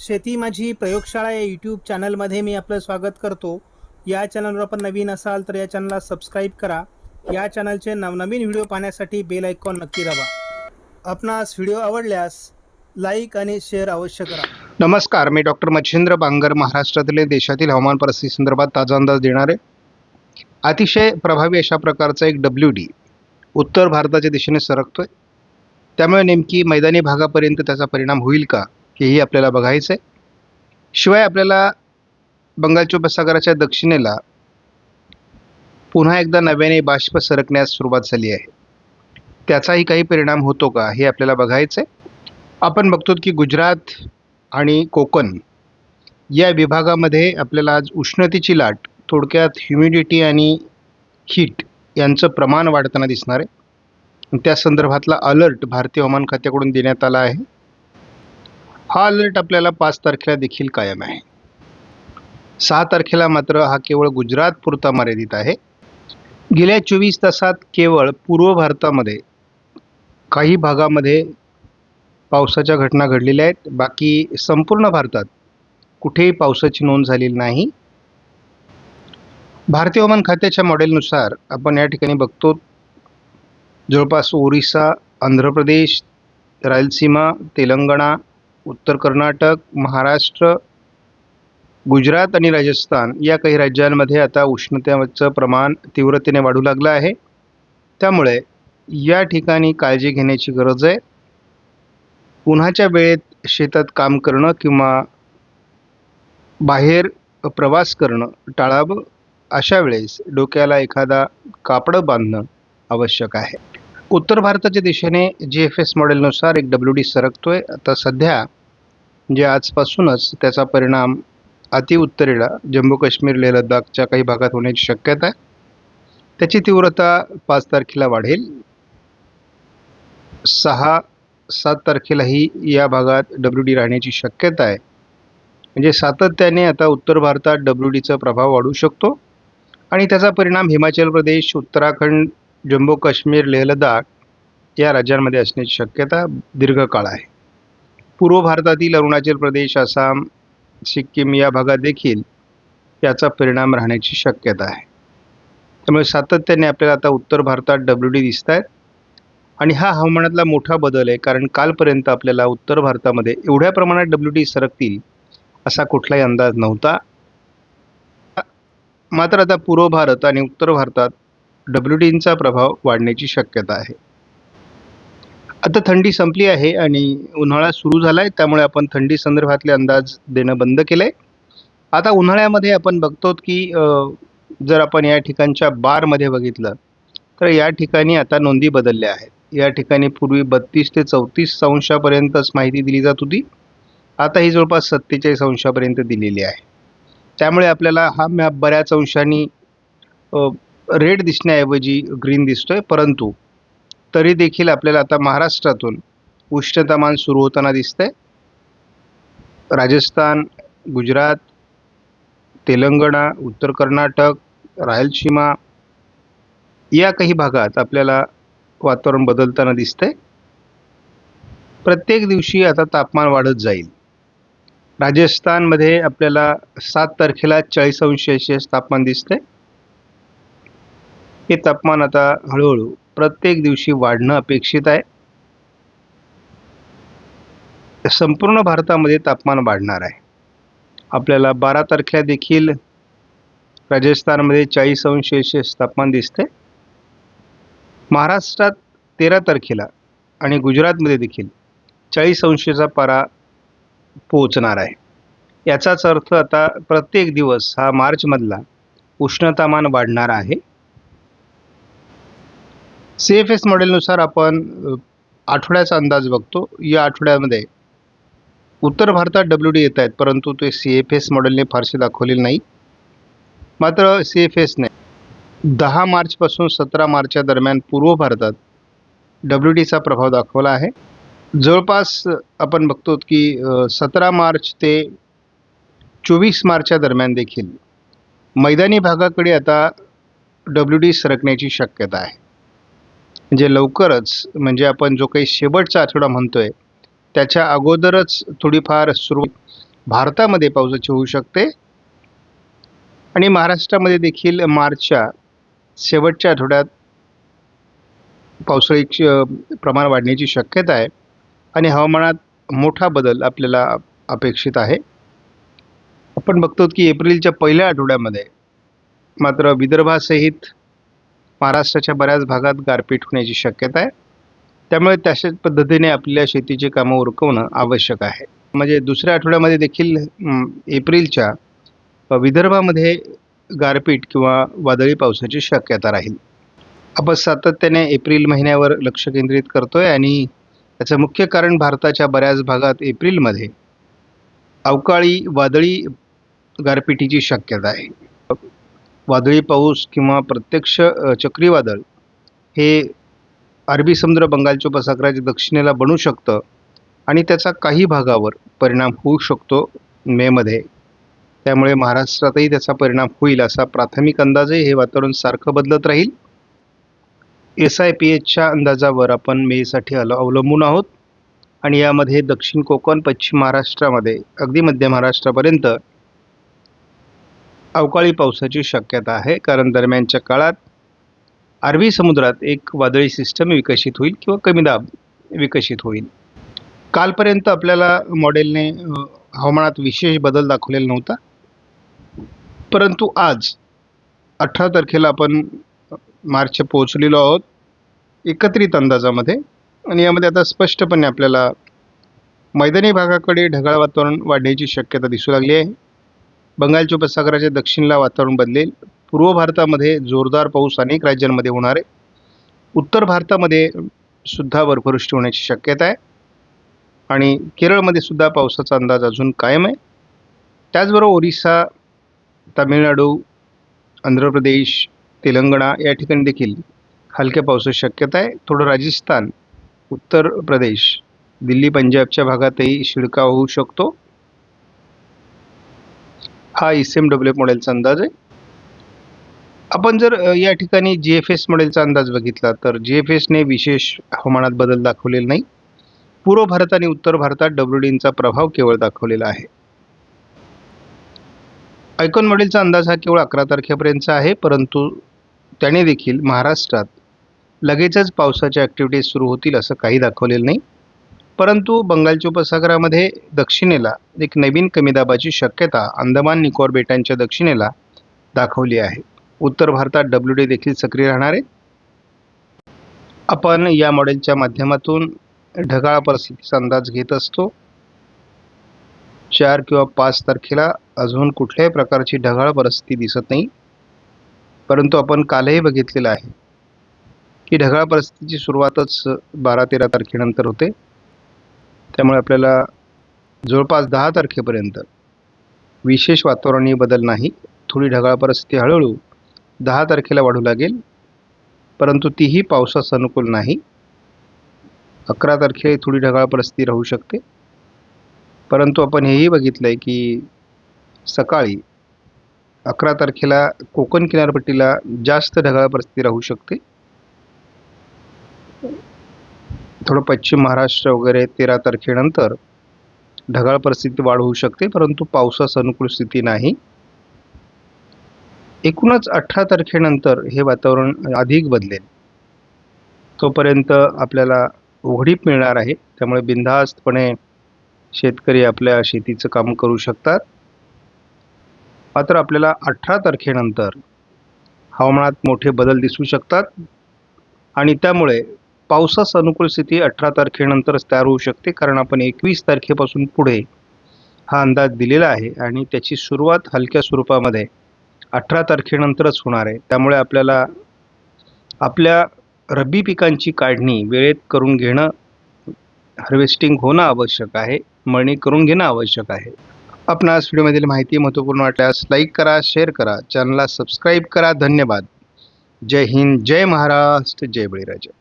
शेती माझी प्रयोगशाळा या यूट्यूब चॅनलमध्ये मी आपलं स्वागत करतो. या चॅनलवर आपण नवीन असाल तर या चॅनलला सबस्क्राईब करा. या चॅनलचे नवनवीन व्हिडिओ पाहण्यासाठी बेल आयकॉन नक्की दाबा. आपणास व्हिडिओ आवडल्यास लाईक आणि शेअर अवश्य करा. नमस्कार, मी डॉक्टर मच्छिंद्र बांगर देशातील हवामान परिस्थिती संदर्भात ताजा अंदाज देणारे अतिशय प्रभावी अशा प्रकारचा एक WD उत्तर भारताच्या दिशेने सरकतोय. त्यामुळे नेमकी मैदानी भागापर्यंत त्याचा परिणाम होईल का हेही आपल्याला बघायचं आहे. शिवाय आपल्याला बंगालच्या उपसागराच्या दक्षिणेला पुन्हा एकदा नव्याने बाष्प सरकण्यास सुरुवात झाली आहे. त्याचाही काही परिणाम होतो का हे आपल्याला बघायचं आहे. आपण बघतो की गुजरात आणि कोकण या विभागामध्ये आपल्याला आज उष्णतेची लाट, थोडक्यात ह्युमिडिटी आणि हीट यांचं प्रमाण वाढताना दिसणार आहे. त्या संदर्भातला अलर्ट भारतीय हवामान खात्याकडून देण्यात आला आहे. हा अलर्ट आपल्याला 5 तारखेला देखील कायम आहे. 6 तारखेला मात्र हा केवळ गुजरात पुरता मर्यादित आहे. गेल्या 24 तासात केवळ पूर्व भारतामध्ये काही भागामध्ये पावसाच्या घटना घडलेल्या आहेत. बाकी संपूर्ण भारतात कुठेही पावसाची नोंद झालेली नाही. भारतीय हवामान खात्याच्या मॉडेलनुसार आपण या ठिकाणी बघतो जवळपास ओरिसा, आंध्र प्रदेश, रायलसीमा, तेलंगणा, उत्तर कर्नाटक, महाराष्ट्र, गुजरात आणि राजस्थान या काही राज्यांमध्ये आता उष्णतेचं प्रमाण तीव्रतेने वाढू लागलं आहे. त्यामुळे या ठिकाणी काळजी घेण्याची गरज आहे. उन्हाच्या वेळेत शेतात काम करणं किंवा बाहेर प्रवास करणं टाळावं. अशा वेळेस डोक्याला एखादा कापड बांधणं आवश्यक आहे. उत्तर भारताच्या दिशेने GFS मॉडेलनुसार एक WD सरकतोय. आता सध्या म्हणजे आजपासूनच त्याचा परिणाम अतिउत्तरेला जम्मू काश्मीर, लेह लडाखच्या काही भागात होण्याची शक्यता आहे. त्याची तीव्रता 5 तारखेला वाढेल. 6-7 तारखेलाही या भागात WD राहण्याची शक्यता आहे. म्हणजे सातत्याने आता उत्तर भारतात WDचा प्रभाव वाढू शकतो आणि त्याचा परिणाम हिमाचल प्रदेश, उत्तराखंड, जम्मू काश्मीर, लेह लडाख या राज्यांमध्ये असण्याची शक्यता दीर्घकाळ आहे. पूर्व भारतातील अरुणाचल प्रदेश, आसाम, सिक्कीम या भागात देखील याचा परिणाम राहण्याची शक्यता आहे. त्यामुळे सातत्याने आपल्याला आता उत्तर भारतात WD दिसत आहेत आणि हा हवामानातला मोठा बदल आहे. कारण कालपर्यंत आपल्याला उत्तर भारतामध्ये एवढ्या प्रमाणात WD सरकतील असा कुठलाही अंदाज नव्हता. मात्र आता पूर्व भारत आणि उत्तर भारतात WDचा प्रभाव वाढण्याची शक्यता आहे. आता थंडी संपली आहे आणि उन्हाळा सुरू झाला आहे. त्यामुळे आपण थंडी संदर्भातले अंदाज देणं बंद केलं आहे. आता उन्हाळ्यामध्ये आपण बघतो की जर आपण या ठिकाणच्या बारमध्ये बघितलं तर या ठिकाणी आता नोंदी बदलल्या आहेत. या ठिकाणी पूर्वी 32 ते 34 अंशापर्यंतच माहिती दिली जात होती. आता ही जवळपास 47 अंशापर्यंत दिलेली आहे. त्यामुळे आपल्याला हा मॅप बऱ्याच अंशांनी रेड दिसण्याऐवजी ग्रीन दिसतोय. परंतु तरी देखील आपल्याला आता महाराष्ट्रातून उष्णतामान सुरू होताना दिसतंय. राजस्थान, गुजरात, तेलंगणा, उत्तर कर्नाटक, रायलसीमा या काही भागात आपल्याला वातावरण बदलताना दिसतंय. प्रत्येक दिवशी आता तापमान वाढत जाईल. राजस्थानमध्ये आपल्याला 7 तारखेला 40 अंश सेल्सिअस तापमान दिसतंय. हे तापमान आता हळूहळू प्रत्येक दिवशी वाढणं अपेक्षित आहे. संपूर्ण भारतामध्ये तापमान वाढणार आहे. आपल्याला 12 तारखेला देखील राजस्थानमध्ये 40 अंश सेल्सिअस तापमान दिसते. महाराष्ट्रात 13 तारखेला आणि गुजरातमध्ये देखील 40 अंशाचा पारा पोहोचणार आहे. याचाच अर्थ आता प्रत्येक दिवस हा मार्चमधला उष्णतामान वाढणार आहे. CFS मॉडेलनुसार आपण आठवड्याचा अंदाज बघतो. या आठवड्यामध्ये उत्तर भारतात WD येत आहेत, परंतु ते CFS मॉडेलने फारसे दाखवलेले नाही. मात्र CFSने 10 मार्चपासून 17 मार्चच्या दरम्यान पूर्व भारतात WDचा प्रभाव दाखवला आहे. जवळपास आपण बघतो की 17 मार्च ते 24 मार्चच्या दरम्यान देखील मैदानी भागाकडे आता WD सरकण्याची शक्यता आहे. म्हणजे लवकरच, म्हणजे आपण जो काही शेवटचा आठवडा म्हणतोय त्याच्या अगोदरच थोडीफार सुरू भारतामध्ये पावसाची होऊ शकते आणि महाराष्ट्रामध्ये देखील मार्चच्या शेवटच्या आठवड्यात पावसाळी प्रमाण वाढण्याची शक्यता आहे आणि हवामानात मोठा बदल आपल्याला अपेक्षित आहे. आपण बघतो की एप्रिलच्या पहिल्या आठवड्यामध्ये मात्र विदर्भासहित महाराष्ट्राच्या बऱ्याच भागात गारपीट होण्याची शक्यता आहे. त्यामुळे तशाच पद्धतीने आपल्या शेतीची कामं उरकवणं आवश्यक आहे. म्हणजे दुसऱ्या आठवड्यामध्ये देखील एप्रिलच्या विदर्भामध्ये गारपीट किंवा वादळी पावसाची शक्यता राहील. आपण सातत्याने एप्रिल महिन्यावर लक्ष केंद्रित करतोय आणि त्याचं मुख्य कारण भारताच्या बऱ्याच भागात एप्रिलमध्ये अवकाळी वादळी गारपिटीची शक्यता आहे. वादळी पाऊस किंवा प्रत्यक्ष चक्रीवादळ हे अरबी समुद्र बंगालच्या उपसागराच्या दक्षिणेला बनू शकतं आणि त्याचा काही भागावर परिणाम होऊ शकतो मेमध्ये. त्यामुळे महाराष्ट्रातही त्याचा परिणाम होईल असा प्राथमिक अंदाज आहे. हे वातावरण सारखं बदलत राहील. SIPHच्या अंदाजावर आपण मेसाठी अवलंबून आहोत आणि यामध्ये दक्षिण कोकण, पश्चिम महाराष्ट्रामध्ये अगदी मध्य महाराष्ट्रापर्यंत अवकाळी पावसाची शक्यता आहे. कारण दरम्यानच्या काळात अरबी समुद्रात एक वादळी सिस्टम विकसित होईल किंवा कमी दाब विकसित होईल. कालपर्यंत आपल्याला मॉडेलने हवामानात विशेष बदल दाखवलेला नव्हता, परंतु आज 18 तारखेला आपण मार्च पोहोचलेलो आहोत एकत्रित अंदाजामध्ये आणि यामध्ये आता स्पष्टपणे आपल्याला मैदानी भागाकडे ढगाळ वातावरण वाढण्याची शक्यता दिसू लागली आहे. बंगालच्या उपसागराच्या दक्षिणेला वातावरण बदलेल. पूर्व भारतामध्ये जोरदार पाऊस अनेक राज्यांमध्ये होणार आहे. उत्तर भारतामध्ये सुद्धा बर्फवृष्टी होण्याची शक्यता आहे आणि केरळमध्ये सुद्धा पावसाचा अंदाज अजून कायम आहे. त्याचबरोबर ओरिसा, तामिळनाडू, आंध्र प्रदेश, तेलंगणा या ठिकाणी देखील हलक्या पावसाची शक्यता आहे. थोडं राजस्थान, उत्तर प्रदेश, दिल्ली, पंजाबच्या भागातही शिडकाव होऊ शकतो. हा ICMWF मॉडेलचा अंदाज आहे. आपण जर या ठिकाणी GFS मॉडेलचा अंदाज बघितला तर GFSने विशेष हवामानात बदल दाखवलेला नाही. पूर्व भारत आणि उत्तर भारतात WDचा प्रभाव केवळ दाखवलेला आहे. आयकॉन मॉडेलचा अंदाज हा केवळ 11 तारखेपर्यंतचा आहे, परंतु त्याने देखील महाराष्ट्रात लगेचच पावसाच्या ॲक्टिव्हिटीज सुरू होतील असं काही दाखवलेलं नाही. परंतु बंगालच्या उपसागरामध्ये दक्षिणेला एक नवीन कमी दाबाची शक्यता अंदमान निकोबार बेटांच्या दक्षिणेला दाखवली आहे. उत्तर भारतात WD देखील सक्रिय राहणार आहे. आपण या मॉडेलच्या माध्यमातून ढगाळ परिस्थितीचा अंदाज घेत असतो. 4 किंवा 5 तारखेला अजून कुठल्याही प्रकारची ढगाळ परिस्थिती दिसत नाही, परंतु आपण कालही बघितलेलं आहे की ढगाळ परिस्थितीची सुरुवातच 12-13 तारखेनंतर होते. त्यामुळे आपल्याला जवळपास 10 तारखेपर्यंत विशेष वातावरणीय बदल नाही. थोडी ढगाळ परिस्थिती हळूहळू 10 तारखेला वाढू लागेल, परंतु तीही पावसास अनुकूल नाही. 11 तारखेला थोडी ढगाळ परिस्थिती राहू शकते, परंतु आपण हेही बघितलं आहे की सकाळी 11 तारखेला कोकण किनारपट्टीला जास्त ढगाळ परिस्थिती राहू शकते. थोडं पश्चिम महाराष्ट्र वगैरे 13 तारखेनंतर ढगाळ परिस्थिती वाढ होऊ शकते, परंतु पावसास अनुकूल स्थिती नाही. एकूणच 18 तारखेनंतर हे वातावरण अधिक बदलेल. तोपर्यंत आपल्याला उघडीप मिळणार आहे. त्यामुळे बिनधास्तपणे शेतकरी आपल्या शेतीचं काम करू शकतात. मात्र आपल्याला 18 तारखेनंतर हवामानात मोठे बदल दिसू शकतात आणि त्यामुळे पावसास अनुकूल स्थिती 18 तारखेनंतरच तयार होऊ शकते. कारण आपण 21 तारखेपासून पुढे हा अंदाज दिलेला आहे आणि त्याची सुरुवात हलक्या स्वरूपामध्ये 18 तारखेनंतरच होणार आहे. त्यामुळे आपल्याला आपल्या रब्बी पिकांची काढणी वेळेत करून घेणं, हार्वेस्टिंग होणं आवश्यक आहे, मळणी करून घेणं आवश्यक आहे. आपणास व्हिडिओमधील माहिती महत्त्वपूर्ण वाटल्यास लाईक करा, शेअर करा, चॅनलला सबस्क्राईब करा. धन्यवाद. जय हिंद, जय महाराष्ट्र, जय बळीराजा.